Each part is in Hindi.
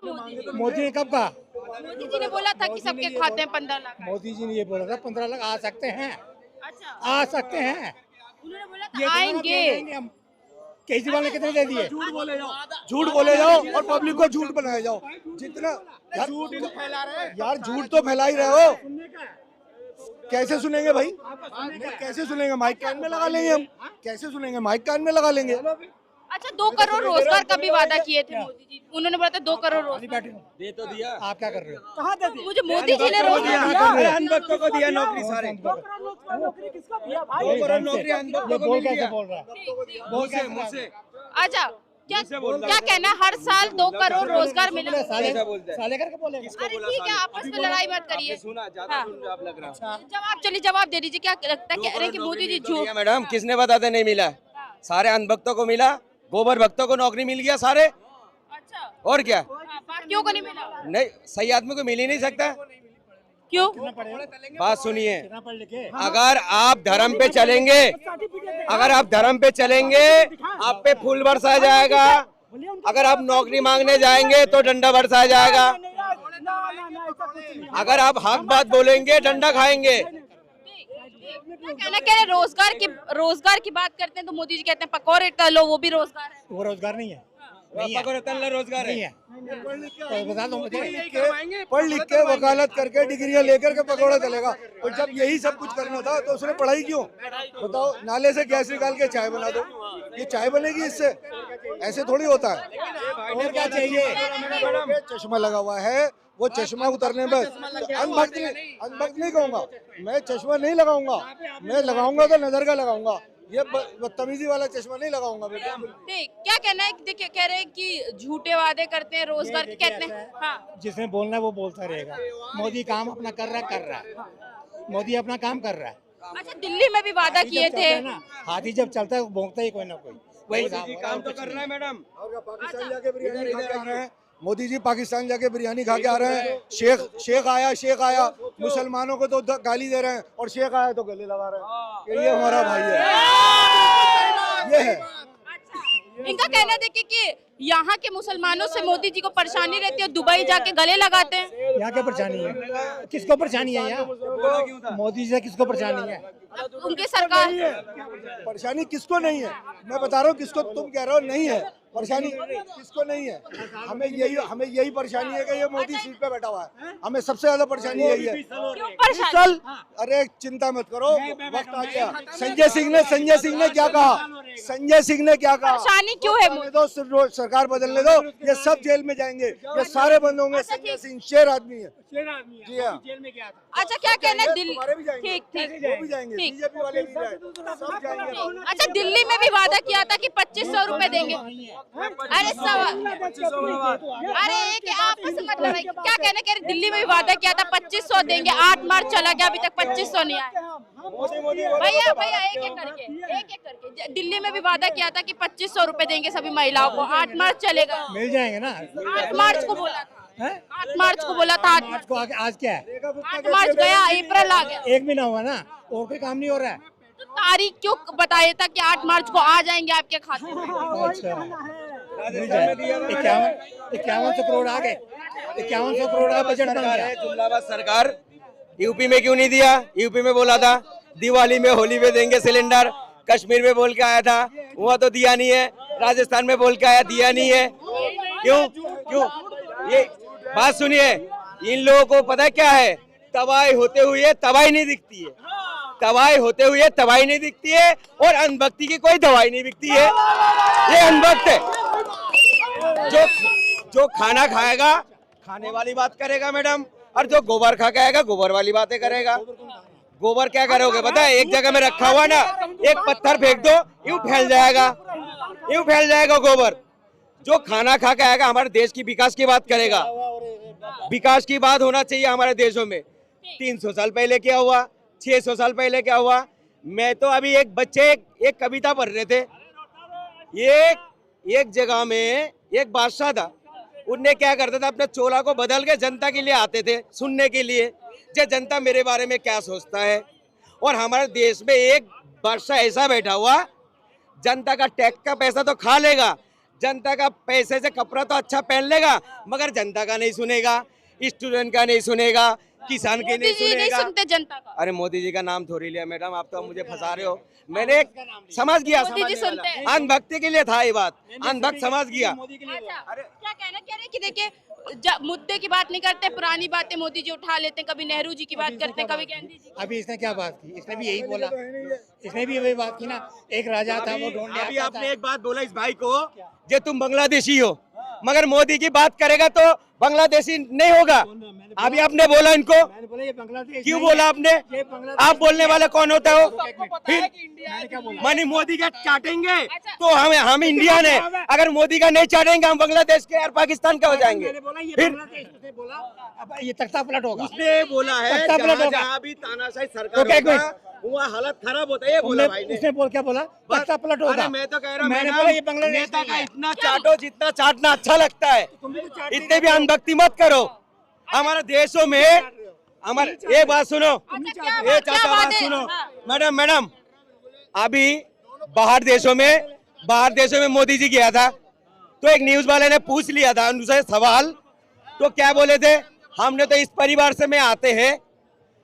मोदी ने कब कहा? मोदी जी ने बोला था कि सबके खाते में 15 लाख। मोदी जी ने ये बोला था 15 लाख आ सकते हैं, अच्छा, आ सकते हैं। उन्होंने बोला ये था थोड़ा ना आएंगे। देंगे हम। केजरीवाल ने कितने दे दिए? झूठ बोले जाओ और पब्लिक को झूठ बनाए जाओ। जितना झूठ फैला रहे हैं यार, झूठ तो फैला ही रहे हो। कैसे सुनेंगे भाई? नहीं, कैसे सुनेंगे? माइक कान में लगा लेंगे हम। कैसे सुनेंगे? माइक कान में लगा लेंगे। अच्छा, 2 करोड़ रोजगार का भी वादा किए थे मोदी जी। उन्होंने बोला था 2 करोड़ रोजगार। दे तो दिया। आप क्या कर रहे हो? कहाँ दे दी? मुझे मोदी जी ने रोजगार दिया। अनभक्तों को दिया नौकरी सारे। नौकरी किसको दिया भाई? ये बोल कैसे बोल रहा है? मुझसे अच्छा, क्या कहना है? हर साल 2 करोड़ रोजगार मिला। साले करके बोलेगा। अरे ठीक है, आपस में लड़ाई मत करिए। हाँ। जवाब दे दीजिए। क्या लगता है, कह रहे हैं कि मोदी जी झूठ? मैडम, किसने बताते नहीं मिला? सारे अंधभक्तों को मिला, गोबर भक्तों को नौकरी मिल गया सारे। अच्छा, और क्या? बाकियों को नहीं मिला? नहीं, सही आदमी को मिल ही नहीं सकता। क्यों? बात सुनिए, अगर आप धर्म पे चलेंगे, आप पे फूल बरसाया जाएगा। अगर आप नौकरी मांगने जाएंगे तो डंडा बरसाया जाएगा। अगर आप हक बात बोलेंगे डंडा खाएंगे। कहना कह रहे रोजगार की बात करते हैं तो मोदी जी कहते हैं पकौड़े तलो, वो भी रोजगार है। वो रोजगार नहीं है। रोजगार नहीं है। तो बता दो मुझे। पढ़ लिख के वकालत करके डिग्रियां लेकर के पकौड़ा चलेगा। और जब यही सब कुछ करना था तो उसने पढ़ाई क्यों? बताओ, नाले से गैस निकाल के चाय बना दो, ये चाय बनेगी इससे? ऐसे थोड़ी होता है। और क्या चाहिए? चश्मा लगा हुआ है, वो चश्मा उतरने में अनभक्त नहीं कहूँगा मैं। चश्मा नहीं लगाऊंगा मैं, लगाऊंगा तो नजर का लगाऊंगा। ये बदतमीजी वाला चश्मा नहीं लगाऊंगा बेटा। ठीक, क्या कहना है? देखिए, कह रहे हैं कि झूठे वादे करते हैं, रोजगार के कहते हैं। हाँ, जिसने बोलना है वो बोलता रहेगा। मोदी काम अपना कर रहा है। मोदी अपना काम कर रहा है। अच्छा, दिल्ली में भी वादा किए थे। हाथी जब चलता है भौंकता ही कोई ना कोई। वही काम तो कर रहा है मैडम। पाकिस्तान जाके बिरयानी खा के आ रहे हैं मोदी जी। पाकिस्तान जाके बिरयानी खा के आ रहे हैं। शेख आया मुसलमानों को तो गाली दे रहे हैं और शेख आया तो गले लगा रहे हैं कि ये हमारा भाई है। ये है। इनका कहना देखिए कि यहाँ के मुसलमानों से मोदी जी को परेशानी रहती है, दुबई जाके गले लगाते हैं। यहाँ क्या परेशानी है? किसको परेशानी है यहाँ? मोदी जी से किसको परेशानी है? उनकी सरकार। परेशानी किसको नहीं है? मैं बता रहा हूँ किसको। तुम कह रहे हो नहीं है परेशानी, किसको नहीं है? हमें यही परेशानी है कि ये मोदी सीट पे बैठा हुआ है। हमें सबसे ज्यादा परेशानी यही है। चल, अरे चिंता मत करो, वक्त आ गया। संजय सिंह ने क्या कहा? परेशानी क्यों है? दो सरकार बदलने दो, ये सब जेल में जाएंगे, ये सारे बंद होंगे। संजय सिंह शेर आदमी है। जी हाँ। अच्छा, क्या कहना है? दिल्ली हमारे भी जाएंगे। ठीक वो भी जाएंगे, बीजेपी वाले भी जाएंगे, सब जाएंगे। अच्छा, दिल्ली में भी वादा किया था कि 2500 रुपए देंगे। अरे एक आपस में मत लड़ाई। क्या कहना? कह रहे दिल्ली में भी वादा किया था 2500 देंगे। 8 मार्च चला गया, अभी तक 2500 नहीं आया। भैया एक करके दिल्ली में भी वादा किया था कि 2500 रुपए देंगे सभी महिलाओं को। 8 मार्च चलेगा। मिल जाएंगे ना। 8 मार्च को बोला था। 8 मार्च को बोला था। 8 मार्च को आज क्या है? 8 मार्च गया, अप्रैल आ गया। एक भी ना हुआ ना, और कोई काम नहीं हो रहा है। तो तारीख क्यों बताया था कि 8 मार्च को आ जाएंगे आपके खाते में? अच्छा, 5100 करोड़ आ गए। 5100 करोड़ का बजट बन गया। जुमलाबाद सरकार यूपी में क्यों नहीं दिया? यूपी में बोला था दिवाली में होली में देंगे सिलेंडर। कश्मीर में बोल के आया था, वहाँ तो दिया नहीं है। राजस्थान में बोल के आया, दिया नहीं है। क्यों? ये बात सुनिए, इन लोगों को पता है क्या है? तबाही होते हुए तबाही नहीं दिखती है। और अनभक्ति की कोई दवाई नहीं दिखती है। ये अनभक्त है। जो खाना खाएगा खाने वाली बात करेगा मैडम, और जो गोबर खा के आएगा गोबर वाली बातें करेगा। गोबर क्या करोगे पता है? एक जगह में रखा हुआ ना, एक पत्थर फेंक दो, यूं फैल जाएगा गोबर। जो खाना खा के आएगा हमारे देश की विकास की बात करेगा। विकास की बात होना चाहिए हमारे देशों में। 300 साल पहले क्या हुआ, 600 साल पहले क्या हुआ? मैं तो अभी एक बच्चे एक कविता पढ़ रहे थे। एक जगह में एक बादशाह था, उनने क्या करता था, अपने चोला को बदल के जनता के लिए आते थे सुनने के लिए, जो जनता मेरे बारे में क्या सोचता है। और हमारे देश में एक बादशाह ऐसा बैठा हुआ, जनता का टैक्स का पैसा तो खा लेगा, जनता का पैसे से कपड़ा तो अच्छा पहन लेगा, मगर जनता का नहीं सुनेगा, स्टूडेंट का नहीं सुनेगा, किसान के नहीं मोदी जी नहीं सुनेगा। सुनते जनता का। अरे मोदी जी का नाम थोड़ी लिया मैडम, आप तो मुझे फंसा रहे हो। मैंने समझ गया, मोदी जी सुनते हैं। अंधभक्ति के लिए था ये बात, अंधभक्त समझ गया। अच्छा, क्या कहना कह रहे हैं कि देखिए मुद्दे की बात नहीं करते, पुरानी बातें मोदी जी उठा लेते हैं, कभी नेहरू जी की बात करते हैं, कभी गांधी जी। अभी इसने क्या बात की? इसने भी यही बोला, इसने भी वही बात की ना। एक राजा था, वो ढूंढने अभी आता आपने था। एक बात बोला इस भाई को, जे तुम बांग्लादेशी हो, मगर मोदी की बात करेगा तो बांग्लादेशी नहीं होगा। अभी आपने बोला इनको, मैंने बोला ये बांग्लादेश क्यों नहीं बोला है। आपने? ये बांग्लादेश आप बोलने वाले कौन होता हो? फिर मैंने क्या बोला? मानी मोदी का चाटेंगे तो हम इंडियन है, अगर मोदी का नहीं चाटेंगे हम बांग्लादेश के और पाकिस्तान के हो जाएंगे। मैंने बोला ये फिर बांग्लादेश, उसने बोला अब ये तख्ता पलट होगा। उसने बोला है तख्ता पलट जहाँ होगा। जहाँ भी तानाशाही सरकार तो क्या होगा, वहाँ हालत खराब होता है, ये बोला भाई ने। उसने बोल क्या बोला? तख्ता पलट होगा। अरे मैं तो कह रहा हूँ मैंने मैडम, बोला ये बांग्लादेश नेता नहीं का है। इतना चाटो जितना चाटना अच्छा लगता है, इतने भी अनभक्ति मत करो। हमारे देशों में हमारे एक बात सुनो, अच्छा, क्या ये बात- चाचा क्या बात बात है? सुनो हाँ। मैडम अभी बाहर देशों में मोदी जी गया था, तो एक न्यूज वाले ने पूछ लिया था उनसे सवाल, तो क्या बोले थे, हमने तो इस परिवार से में आते हैं,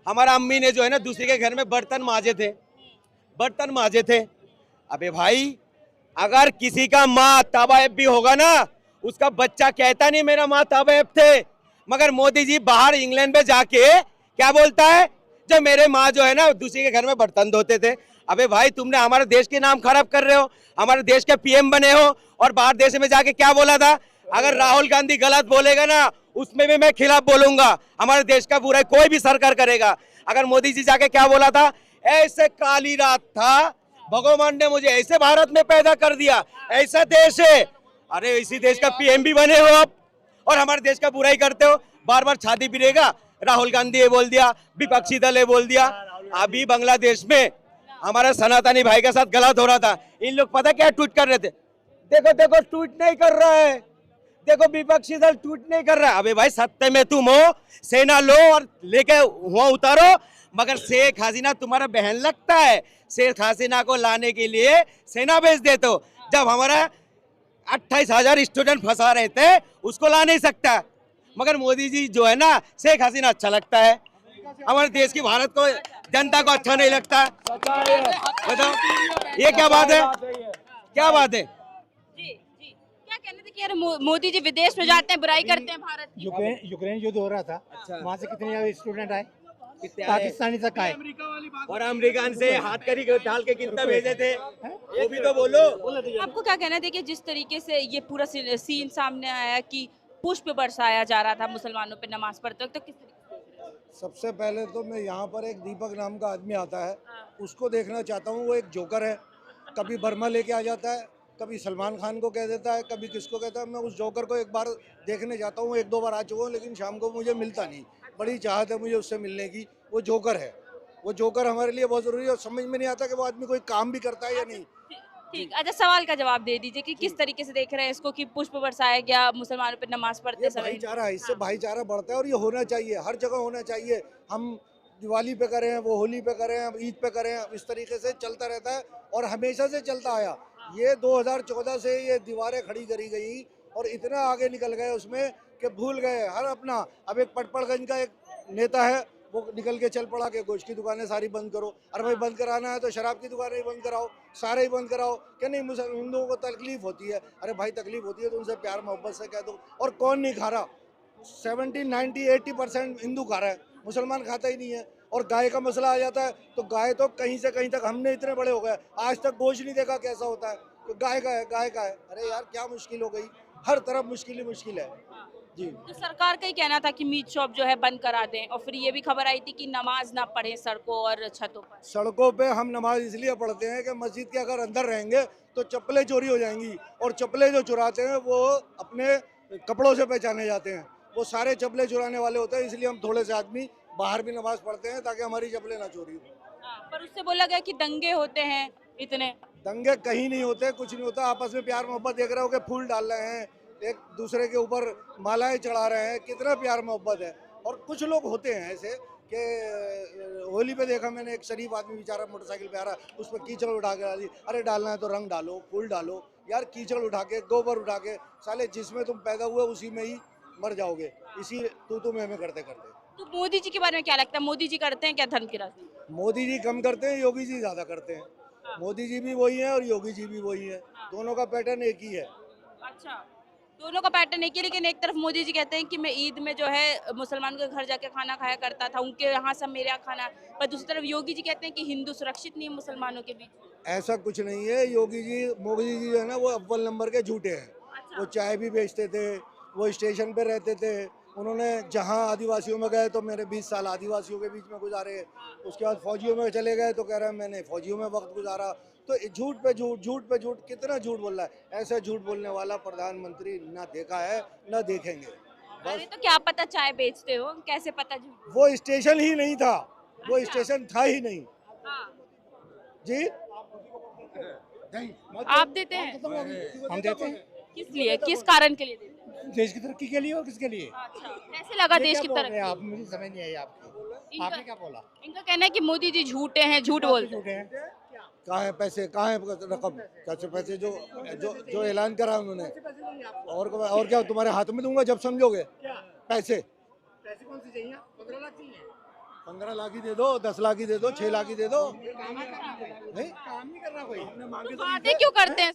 हमारा अम्मी ने जो है ना दूसरे के घर में बर्तन मांजे थे। अबे भाई, अगर किसी का माँ ताबायब भी होगा ना, उसका बच्चा कहता नहीं मेरा माँ ताबायब थे, मगर मोदी जी बाहर इंग्लैंड में जाके क्या बोलता है, जब मेरे माँ जो है ना दूसरे के घर में बर्तन धोते थे। अबे भाई, तुमने हमारे देश के नाम खराब कर रहे हो, हमारे देश के पीएम बने हो, और बाहर देश में जाके क्या बोला था, अगर राहुल गांधी गलत बोलेगा ना उसमें भी मैं खिलाफ बोलूंगा, हमारे देश का बुराई कोई भी सरकार करेगा। अगर मोदी जी जाके क्या बोला था, ऐसे काली रात था, भगवान ने मुझे ऐसे भारत में पैदा कर दिया, ऐसा देश है। अरे इसी देश का पीएम भी बने हो आप, और हमारे देश का बुराई करते हो, बार बार छाती पिरेगा, राहुल गांधी ये बोल दिया, विपक्षी दल ये बोल दिया। अभी बांग्लादेश में हमारा सनातनी भाई के साथ गलत हो रहा था, इन लोग पता क्या ट्वीट कर रहे थे, देखो ट्वीट नहीं कर रहा है, देखो विपक्षी दल ट्वीट नहीं कर रहा है। अबे भाई, सत्य में तुम हो, सेना लो और लेके वहां उतारो, मगर शेख हसीना तुम्हारा बहन लगता है, शेख हसीना को लाने के लिए सेना भेज देते हो, जब हमारा 28,000 स्टूडेंट फंसा रहे थे उसको ला नहीं सकता। मगर मोदी जी जो है ना, शेख हसीना अच्छा लगता है, हमारे देश की भारत को जनता को अच्छा नहीं लगता। बताओ ये क्या बात है, क्या बात है? जी जी, क्या कहना था कि यार मोदी जी विदेश में जाते हैं, बुराई करते हैं भारत की। यूक्रेन युद्ध हो रहा था, अच्छा। वहाँ से कितने स्टूडेंट आए, कितने आए? पाकिस्तानी तक आए। और अमेरिकन से हाथ करी डाल के कितना भेजे थे, वो भी तो बोलो। आपको क्या कहना है, देखिए जिस तरीके से ये पूरा सीन सामने आया कि पुष्प बरसाया जा रहा था मुसलमानों पे नमाज पढ़ते वक्त, तो किस तरीके से? सबसे पहले तो मैं यहाँ पर एक दीपक नाम का आदमी आता है, उसको देखना चाहता हूँ। वो एक जोकर है, कभी बर्मा लेके आ जाता है, कभी सलमान खान को कह देता है, कभी किसको कहता है। मैं उस जोकर को एक बार देखने जाता हूँ, 1-2 बार आ चुका हूँ, लेकिन शाम को मुझे मिलता नहीं। बड़ी चाहत है मुझे उससे मिलने की। वो जोकर है, वो जोकर हमारे लिए बहुत ज़रूरी है, और समझ में नहीं आता कि वो आदमी कोई काम भी करता है या नहीं। ठीक, अच्छा सवाल का जवाब दे दीजिए कि किस तरीके से देख रहे हैं इसको कि पुष्प बरसाया गया मुसलमानों पे नमाज पढ़ते ये समय। भाईचारा है, इससे भाईचारा बढ़ता है, और ये होना चाहिए, हर जगह होना चाहिए। हम दिवाली पे करें, वो होली पे करें, ईद पे करें, इस तरीके से चलता रहता है और हमेशा से चलता आया। ये 2014 से ये दीवारें खड़ी करी गई और इतना आगे निकल गए उसमें कि भूल गए हर अपना। अब एक पटपड़गंज का एक नेता है, वो निकल के चल पड़ा कि गोश्त की दुकानें सारी बंद करो। अरे भाई, बंद कराना है तो शराब की दुकानें ही बंद कराओ, सारे ही बंद कराओ। क्या नहीं, हिंदुओं को तकलीफ होती है? अरे भाई, तकलीफ होती है तो उनसे प्यार मोहब्बत से कह दो। और कौन नहीं खा रहा? 70, 90, 80% हिंदू खा रहा है, मुसलमान खाता ही नहीं है। और गाय का मसला आ जाता है तो गाय तो कहीं से कहीं तक, हमने इतने बड़े हो गए आज तक गोश्त नहीं देखा कैसा होता है, तो गाय का है, गाय का है। अरे यार, क्या मुश्किल हो गई, हर तरफ मुश्किल ही मुश्किल है जी। तो सरकार का ही कहना था कि मीट शॉप जो है बंद करा दें, और फिर ये भी खबर आई थी कि नमाज ना पढ़ें सड़कों और छतों पर। सड़कों पे हम नमाज इसलिए पढ़ते हैं कि मस्जिद के अगर अंदर रहेंगे तो चप्पलें चोरी हो जाएंगी, और चप्पलें जो चुराते हैं वो अपने कपड़ों से पहचाने जाते हैं, वो सारे चप्पलें चुराने वाले होते हैं। इसलिए हम थोड़े से आदमी बाहर भी नमाज पढ़ते हैं ताकि हमारी चप्पलें ना चोरी हो। पर उससे बोला गया कि दंगे होते हैं इतने। दंगे कहीं नहीं होते, कुछ नहीं होता। आपस में प्यार मोहब्बत देख रहे हो कि फूल डाल रहे हैं, एक दूसरे के ऊपर मालाएं चढ़ा रहे हैं, कितना प्यार मोहब्बत है। और कुछ लोग होते हैं ऐसे कि होली पे देखा मैंने, एक शरीफ आदमी बेचारा मोटरसाइकिल पे आ रहा, उस पर कीचड़ उठा के डाली। अरे डालना है तो रंग डालो, फूल डालो, यार कीचड़ उठा के, गोबर उठा के, साले जिसमें तुम पैदा हुए उसी में ही मर जाओगे, इसी तू मैं करते करते। तो मोदी जी के बारे में क्या लगता है, मोदी जी करते हैं क्या धर्म की राजनीति? मोदी जी कम करते हैं, योगी जी ज्यादा करते हैं। मोदी जी भी वही है और योगी जी भी वही है, दोनों का पैटर्न एक ही है। अच्छा, दोनों का पैटर्न एक ही, लेकिन एक तरफ मोदी जी कहते हैं कि मैं ईद में जो है मुसलमान के घर जाके खाना खाया करता था, उनके यहाँ सब मेरे यहाँ खाना, पर दूसरी तरफ योगी जी कहते हैं कि हिंदू सुरक्षित नहीं है मुसलमानों के बीच। ऐसा कुछ नहीं है। योगी जी, मोदी जी जो है ना, वो अव्वल नंबर के झूठे हैं। वो चाय भी बेचते थे, वो स्टेशन पे रहते थे, उन्होंने जहाँ आदिवासियों में गए तो मेरे 20 साल आदिवासियों के बीच में गुजारे, उसके बाद फौजियों में चले गए तो कह रहे हैं मैंने फौजियों में वक्त गुजारा। तो झूठ पे झूठ, झूठ पे झूठ, कितना झूठ बोल रहा है। ऐसा झूठ बोलने वाला प्रधानमंत्री ना देखा है ना देखेंगे। अरे तो क्या पता चाय बेचते हो, कैसे पता झूठ? वो स्टेशन ही नहीं था, वो स्टेशन था ही नहीं। हाँ। जी आप देते हैं? हम देते हैं किस लिए, किस कारण के लिए देते हैं? देश की तरक्की के लिए और किसके लिए? अच्छा, कैसे लगा देश की तरफ? आप मुझे समझ नहीं आई आपकी, आपने क्या बोला? इनका कहना है कि मोदी जी झूठे हैं, झूठ बोलते हैं। झूठे हैं। कहाँ है पैसे, कहाँ है रकम, कैसे पैसे जो जो जो ऐलान करा उन्होंने? और क्या तुम्हारे हाथ में दूंगा जब समझोगे? पैसे पैसे कौन से चाहिए? 15 लाख चाहिए। 15 लाख ही दे दो, 10 लाख ही दे दो, 6 लाख ही दे दो। काम नहीं करना कोई। तो बातें क्यों करते हैं?